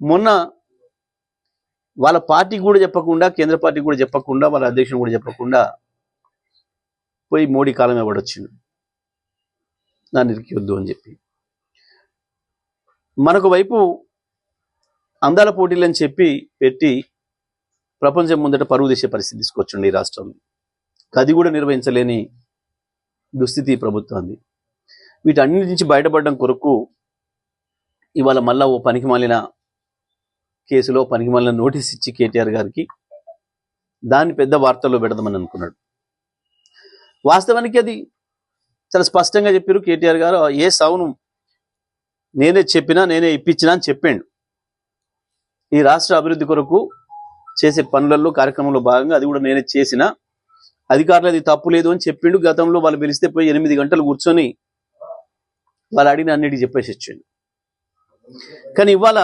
మొన్న వాళ్ళ పార్టీకి కూడా చెప్పకుండా, కేంద్ర పార్టీకి కూడా చెప్పకుండా, వాళ్ళ అధ్యక్షుడు కూడా చెప్పకుండా పోయి మోడీ కాలం ఇవ్వడొచ్చిండు దాన్ని ఇరికివద్దు అని చెప్పి. మనకు వైపు అందాల పోటీలు అని చెప్పి పెట్టి ప్రపంచం ముందట పరువు తీసే పరిస్థితి తీసుకొచ్చిండు ఈ రాష్ట్రంలో. అది కూడా నిర్వహించలేని దుస్థితి ప్రభుత్వాన్ని. వీటన్నిటి నుంచి బయటపడడం కొరకు ఇవాళ మళ్ళా ఓ పనికిమాలిన కేసులో పనికిమాలిన నోటీస్ ఇచ్చి కేటీఆర్ గారికి దాన్ని పెద్ద వార్తల్లో పెడదామని అనుకున్నాడు. వాస్తవానికి అది చాలా స్పష్టంగా చెప్పారు కేటీఆర్ గారు. ఏ సౌను నేనే చెప్పినా, నేనే ఇప్పించినా అని చెప్పాడు. ఈ రాష్ట్ర అభివృద్ధి కొరకు చేసే పనులలో కార్యక్రమంలో భాగంగా అది కూడా నేనే చేసిన, అధికారులు అది తప్పు లేదు అని చెప్పిండు. గతంలో వాళ్ళు పిలిస్తే పోయి 8 గంటలు కూర్చొని వాళ్ళు అడిగిన అన్నిటికీ చెప్పేసి వచ్చాడు. కానీ ఇవాళ